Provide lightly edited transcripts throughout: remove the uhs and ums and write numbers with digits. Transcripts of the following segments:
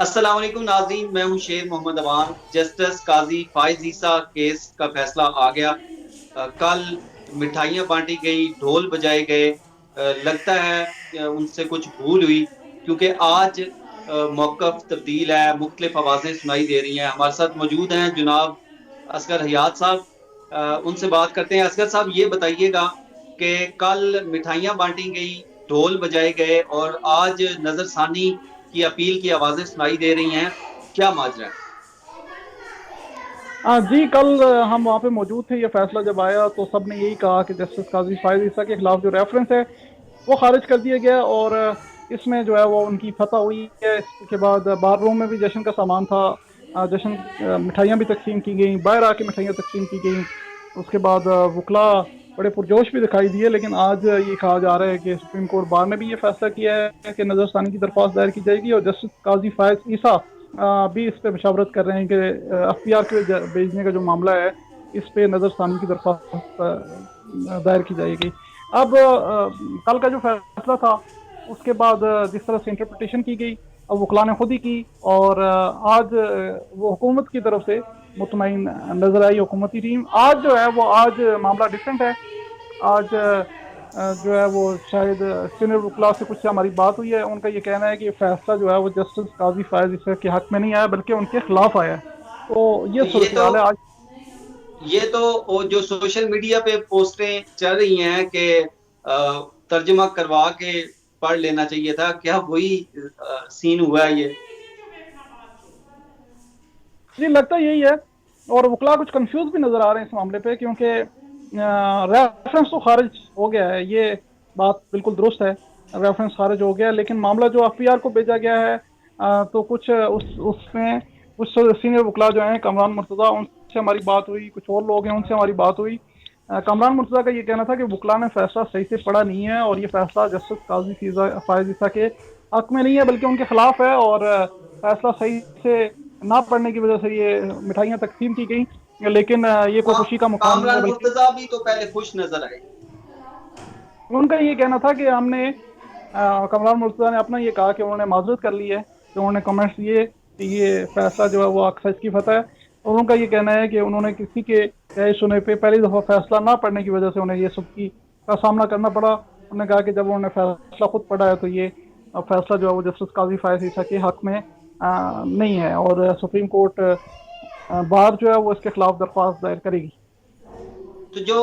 السلام علیکم ناظرین، میں ہوں شیر محمد اوان۔ جسٹس قاضی فائز عیسیٰ کیس کا فیصلہ آ گیا۔ کل مٹھائیاں بانٹی گئی، ڈھول بجائے گئے۔ لگتا ہے ان سے کچھ بھول ہوئی، کیونکہ آج موقف تبدیل ہے، مختلف آوازیں سنائی دے رہی ہیں۔ ہمارے ساتھ موجود ہیں جناب اصغر حیات صاحب، ان سے بات کرتے ہیں۔ اصغر صاحب، یہ بتائیے گا کہ کل مٹھائیاں بانٹی گئی، ڈھول بجائے گئے، اور آج نظر ثانی کی اپیل کی آوازیں سنائی دے رہی ہیں، کیا ماجرا ہے؟ جی، کل ہم وہاں پہ موجود تھے۔ یہ فیصلہ جب آیا تو سب نے یہی کہا کہ جسٹس قاضی فائز عیسیٰ کے خلاف جو ریفرنس ہے وہ خارج کر دیا گیا، اور اس میں جو ہے وہ ان کی فتح ہوئی ہے۔ اس کے بعد بار روم میں بھی جشن کا سامان تھا، جشن مٹھائیاں بھی تقسیم کی گئیں، باہر آ کے مٹھائیاں تقسیم کی گئیں۔ اس کے بعد وکلا بڑے پرجوش بھی دکھائی دیے، لیکن آج یہ کہا جا رہا ہے کہ سپریم کورٹ بار نے بھی یہ فیصلہ کیا ہے کہ نظر ثانی کی درخواست دائر کی جائے گی، اور جسٹس قاضی فائز عیسیٰ بھی اس پہ مشاورت کر رہے ہیں کہ ایف پی آر کے بھیجنے کا جو معاملہ ہے اس پہ نظر ثانی کی درخواست دائر کی جائے گی۔ اب کل کا جو فیصلہ تھا اس کے بعد جس طرح سے انٹرپریٹیشن کی گئی، اب وکلا نے خود ہی کی، اور آج وہ حکومت کی طرف سے مطمئن نظر آئی حکومتی ٹیم۔ آج جو ہے وہ آج معاملہ ڈفرینٹ ہے۔ آج جو ہے وہ شاید سینئر وکلا سے کچھ ہماری بات ہوئی ہے، ان کا یہ کہنا ہے کہ یہ فیصلہ جو ہے وہ جسٹس قاضی فائز عیسیٰ کے حق میں نہیں آیا بلکہ ان کے خلاف آیا ہے۔ تو تو یہ یہ تو صورتحال ہے آج۔ یہ تو وہ جو سوشل میڈیا پہ پوسٹیں چل رہی ہیں کہ ترجمہ کروا کے پڑھ لینا چاہیے تھا، کیا وہی سین ہوا ہے یہ؟ جی، لگتا یہی ہے، اور وکلا کچھ کنفیوز بھی نظر آ رہے ہیں اس معاملے پہ، کیونکہ ریفرنس تو خارج ہو گیا ہے، یہ بات بالکل درست ہے، ریفرنس خارج ہو گیا ہے، لیکن معاملہ جو ایف پی آر کو بھیجا گیا ہے تو کچھ اس میں کچھ سینئر وکلا جو ہیں، کامران مرتضیٰ، ان سے ہماری بات ہوئی، کچھ اور لوگ ہیں ان سے ہماری بات ہوئی۔ کامران مرتضیٰ کا یہ کہنا تھا کہ وکلا نے فیصلہ صحیح سے پڑھا نہیں ہے، اور یہ فیصلہ جسٹس قاضی فائز عیسیٰ کے حق میں نہیں ہے بلکہ ان کے خلاف ہے، اور فیصلہ صحیح سے نہ پڑھنے کی وجہ سے یہ مٹھائیاں تقسیم کی گئیں، لیکن یہ کوئی خوشی کا مقام نہیں ہے کامران بلکہ مرتضیٰ بھی تو پہلے خوش نظر آئے۔ ان کا یہ کہنا تھا کہ ہم نے کامران مرتضیٰ نے اپنا یہ کہا کہ انہوں نے معذرت کر لی ہے، کہ انہوں نے کمنٹس دیے کہ یہ فیصلہ جو ہے وہ سچ کی فتح ہے، اور ان کا یہ کہنا ہے کہ انہوں نے کسی کے کہے سنے پہ پہلی دفعہ فیصلہ نہ پڑھنے کی وجہ سے انہیں یہ سب کا سامنا کرنا پڑا۔ انہوں نے کہا کہ جب انہوں نے فیصلہ خود پڑھا ہے تو یہ فیصلہ جو ہے وہ جسٹس قاضی فائز عیسیٰ کے حق میں نہیں ہے، اور سپریم کورٹ بار جو ہے وہ اس کے خلاف درخواست دائر کرے گی۔ تو جو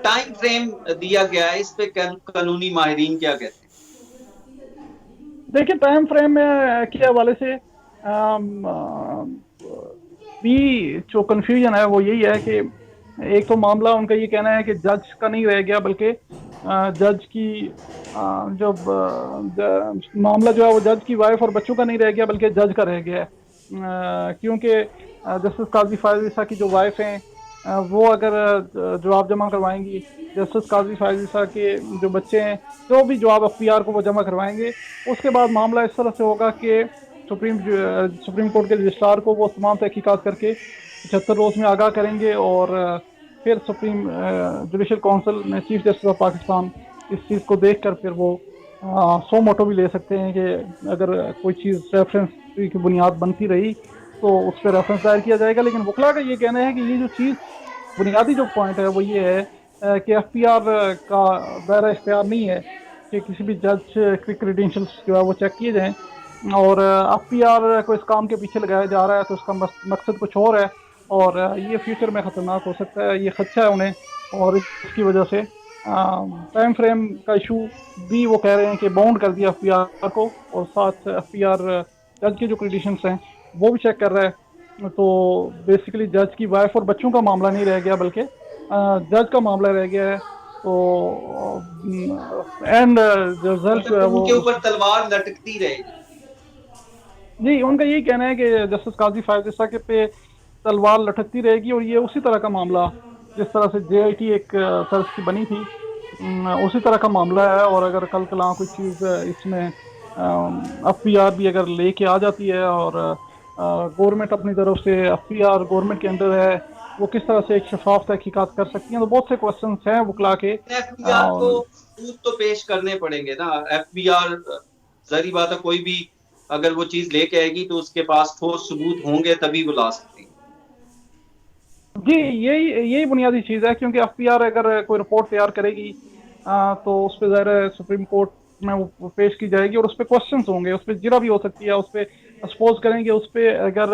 ٹائم فریم دیا گیا ہے، اس پہ قانونی ماہرین کیا کہتے ہیں؟ دیکھیے، ٹائم فریم کے حوالے سے بھی جو کنفیوژن ہے وہ یہی ہے کہ ایک تو معاملہ ان کا یہ کہنا ہے کہ جج کا نہیں رہ گیا بلکہ جج کی جو معاملہ جو ہے وہ جج کی وائف اور بچوں کا نہیں رہ گیا بلکہ جج کا رہ گیا ہے، کیونکہ جسٹس قاضی فائز عیسیٰ کی جو وائف ہیں وہ اگر جواب جمع کروائیں گی، جسٹس قاضی فائز عیسیٰ کے جو بچے ہیں جو بھی جواب ایف پی آر کو وہ جمع کروائیں گے، اس کے بعد معاملہ اس طرح سے ہوگا کہ سپریم کورٹ کے رجسٹرار کو وہ تمام تحقیقات کر کے 75 روز میں آگاہ کریں گے، اور پھر سپریم جوڈیشل کونسل میں چیف جسٹس آف پاکستان اس چیز کو دیکھ کر پھر وہ سو موٹو بھی لے سکتے ہیں کہ اگر کوئی چیز ریفرنس کی بنیاد بنتی رہی تو اس پہ ریفرنس دائر کیا جائے گا۔ لیکن وکلا کا یہ کہنا ہے کہ یہ جو چیز بنیادی جو پوائنٹ ہے وہ یہ ہے کہ ایف پی آر کا دائرہ اختیار نہیں ہے کہ کسی بھی جج کے کریڈینشلز جو ہے وہ چیک کیے جائیں، اور ایف پی آر کو اس کام کے پیچھے لگایا جا رہا ہے تو اس کا مقصد کچھ اور ہے، اور یہ فیوچر میں خطرناک ہو سکتا ہے، یہ خدشہ ہے انہیں، اور اس کی وجہ سے ٹائم فریم کا ایشو بھی وہ کہہ رہے ہیں کہ باؤنڈ کر دیا ایف پی آر کو، اور ساتھ ایف پی آر جج کے جو کنڈیشنس ہیں وہ بھی چیک کر رہا ہے، تو بیسیکلی جج کی وائف اور بچوں کا معاملہ نہیں رہ گیا بلکہ جج کا معاملہ رہ گیا ہے، تو اینڈ رزلٹ جو مطلب ہے ان وہ کے اوپر تلوار لٹکتی رہے گی۔ جی، ان کا یہی کہنا ہے کہ جسٹس قاضی فائز عیسیٰ کے پہ تلوار لٹکتی رہے گی، اور یہ اسی طرح کا معاملہ جس طرح سے جے آئی ٹی ایک طرز کی بنی تھی اسی طرح کا معاملہ ہے، اور اگر کل کلاں کوئی چیز اس میں ایف پی آر بھی اگر لے کے آ جاتی ہے، اور گورنمنٹ اپنی طرف سے ایف پی آر گورنمنٹ کے انڈر ہے، وہ کس طرح سے ایک شفاف تحقیقات کر سکتی ہیں، تو بہت سے کوشچنس ہیں وکلا کے۔ ایف بی آر کو ثبوت تو پیش کرنے پڑیں گے نا۔ ایف بی آر ظاہری بات ہے، کوئی بھی اگر وہ چیز لے کے آئے گی تو اس کے پاس ٹھوس ثبوت ہوں گے تبھی وہ لا سکتی ہے۔ جی یہی بنیادی چیز ہے، کیونکہ ایف بی آر اگر کوئی رپورٹ تیار کرے گی تو اس پہ ظاہر ہے سپریم کورٹ میں وہ پیش کی جائے گی، اور اس پہ کوشچنس ہوں گے، اس پہ جرا بھی ہو سکتی ہے، اس پہ سپوز کریں گے اس پہ اگر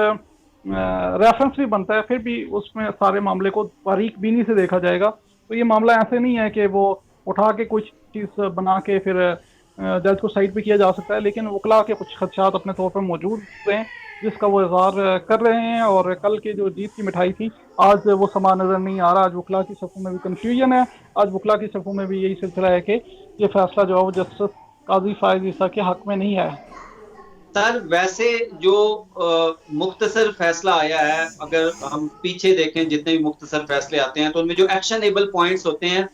ریفرنس بھی بنتا ہے، پھر بھی اس میں سارے معاملے کو باریک بینی سے دیکھا جائے گا۔ تو یہ معاملہ ایسے نہیں ہے کہ وہ اٹھا کے کچھ چیز بنا کے پھر جج کو سائڈ پہ کیا جا سکتا ہے، لیکن وکلا کے کچھ خدشات اپنے طور پر موجود ہیں جس کا وہ اظہار کر رہے ہیں، اور کل کی جو جیت کی مٹھائی تھی آج وہ سما نظر نہیں آ رہا۔ آج وکلا کی صفوں میں بھی کنفیوژن ہے، آج وکلا کی صفوں میں بھی یہی سلسلہ ہے کہ یہ فیصلہ جو ہے وہ جسٹس قاضی فائز عیسیٰ کے حق میں نہیں ہے۔ سر ویسے جو مختصر فیصلہ آیا ہے، اگر ہم پیچھے دیکھیں جتنے بھی مختصر فیصلے آتے ہیں تو ان میں جو ایکشنیبل پوائنٹس ہوتے ہیں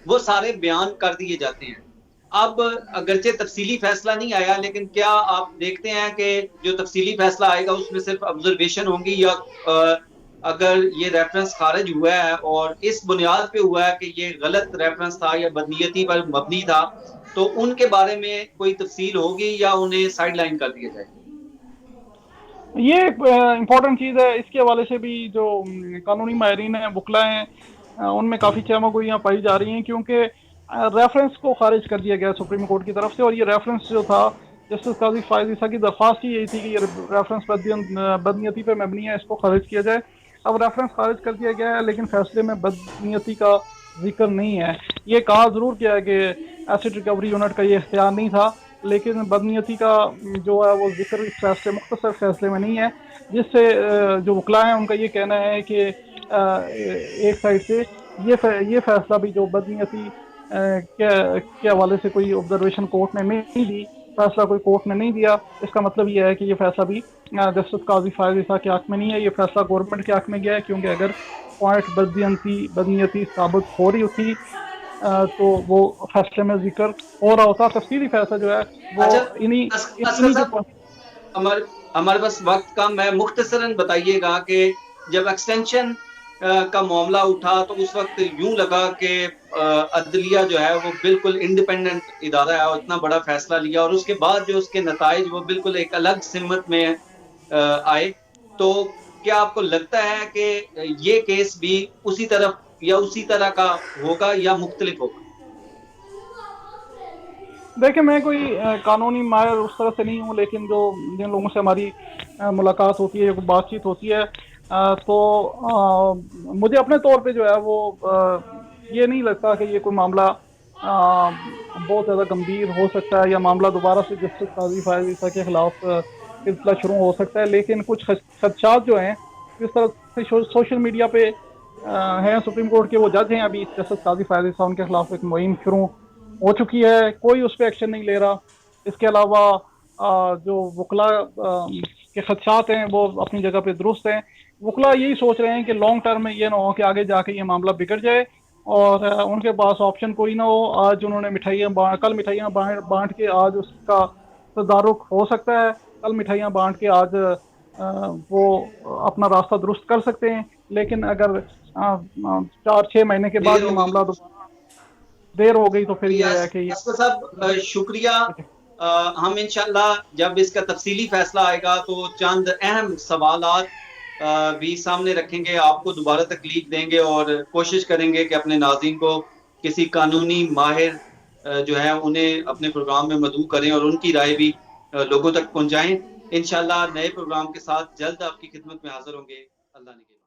وہ سارے بیان کر دیے جاتے ہیں۔ اب اگرچہ تفصیلی فیصلہ نہیں آیا، لیکن کیا آپ دیکھتے ہیں کہ جو تفصیلی فیصلہ آئے گا اس میں صرف آبزرویشن ہوں گی، یا اگر یہ ریفرنس خارج ہوا ہے اور اس بنیاد پہ ہوا ہے کہ یہ غلط ریفرنس تھا یا بدنیتی پر مبنی تھا، تو ان کے بارے میں کوئی تفصیل ہوگی یا انہیں سائڈ لائن کر دیا جائے گا؟ یہ ایک امپورٹنٹ چیز ہے، اس کے حوالے سے بھی جو قانونی ماہرین ہیں، وکلا ہیں، ان میں کافی چہمہ گوئیاں پائی جا رہی ہیں، کیونکہ ریفرنس کو خارج کر دیا گیا سپریم کورٹ کی طرف سے، اور یہ ریفرنس جو تھا جسٹس قاضی فائز عیسیٰ کی درخواست ہی یہی تھی کہ یہ ریفرنس بدنیتی پہ مبنی ہے، اس کو خارج کیا جائے۔ اب ریفرنس خارج کر دیا گیا ہے، لیکن فیصلے میں بدنیتی کا ذکر نہیں ہے۔ یہ کہا ضرور کیا ہے کہ ایسڈ ریکوری یونٹ کا یہ اختیار نہیں تھا، لیکن بدنیتی کا جو ہے وہ ذکر اس فیصلے مختصر فیصلے میں نہیں ہے، جس سے جو وکلا ہیں ان کا یہ کہنا ہے کہ ایک سائڈ سے یہ فیصلہ بھی جو بدنیتی کے حوالے سے کوئی آبزرویشن کورٹ نے نہیں دی، فیصلہ کوئی کورٹ نے نہیں دیا، اس کا مطلب یہ ہے کہ یہ فیصلہ بھی جسٹس قاضی فائز عیسیٰ کے حق میں نہیں ہے، یہ فیصلہ گورنمنٹ کے حق میں گیا ہے، کیونکہ اگر پوائنٹ بدنیتی ثابت ہو رہی تھی تو وہ فیصلے میں ذکر ہو رہا ہوتا۔ تفصیلی فیصلہ جو ہے وہ اچھا اسکر انہی کے صاحب، ہمارے پاس وقت کم ہے، مختصراً بتائیے گا کہ جب ایکسٹینشن کا معاملہ اٹھا تو اس وقت یوں لگا کہ عدلیہ جو ہے وہ بالکل انڈیپینڈنٹ ادارہ ہے اور اتنا بڑا فیصلہ لیا، اور اس کے بعد جو اس کے نتائج وہ بالکل ایک الگ سمت میں آئے، تو کیا آپ کو لگتا ہے کہ یہ کیس بھی اسی طرف یا اسی طرح کا ہوگا یا مختلف ہوگا؟ دیکھیں، میں کوئی قانونی ماہر اس طرح سے نہیں ہوں، لیکن جن لوگوں سے ہماری ملاقات ہوتی ہے، بات چیت ہوتی ہے، تو مجھے اپنے طور پہ جو ہے وہ یہ نہیں لگتا کہ یہ کوئی معاملہ بہت زیادہ گمبھیر ہو سکتا ہے، یا معاملہ دوبارہ سے جسٹس قاضی فائز عیسیٰ کے خلاف سلسلہ شروع ہو سکتا ہے۔ لیکن کچھ خدشات جو ہیں، جس طرح سے سوشل میڈیا پہ ہیں، سپریم کورٹ کے وہ جج ہیں ابھی جسٹس قاضی فائز عیسیٰ، ان کے خلاف ایک مہم شروع ہو چکی ہے، کوئی اس پہ ایکشن نہیں لے رہا۔ اس کے علاوہ جو وکلا کے خدشات ہیں وہ اپنی جگہ پہ درست ہیں۔ وکلا یہی سوچ رہے ہیں کہ لانگ ٹرم میں یہ نہ ہو کہ آگے جا کے یہ معاملہ بگڑ جائے، اور ان کے پاس آپشن کوئی نہ ہو۔ آج انہوں نے کل مٹھائیاں بانٹ کے آج اس کا تدارک ہو سکتا ہے، کل مٹھائیاں بانٹ کے آج وہ اپنا راستہ درست کر سکتے ہیں، لیکن اگر 4-6 مہینے کے بعد دیر یہ ہوگی معاملہ دیر ہو گئی تو پھر یہ ہے کہ اسکر صاحب شکریہ۔ ہم انشاءاللہ جب اس کا تفصیلی فیصلہ آئے گا تو چند اہم سوالات بھی سامنے رکھیں گے، آپ کو دوبارہ تکلیف دیں گے، اور کوشش کریں گے کہ اپنے ناظرین کو کسی قانونی ماہر جو ہے انہیں اپنے پروگرام میں مدعو کریں اور ان کی رائے بھی لوگوں تک پہنچائیں۔ انشاءاللہ نئے پروگرام کے ساتھ جلد آپ کی خدمت میں حاضر ہوں گے۔ اللہ نے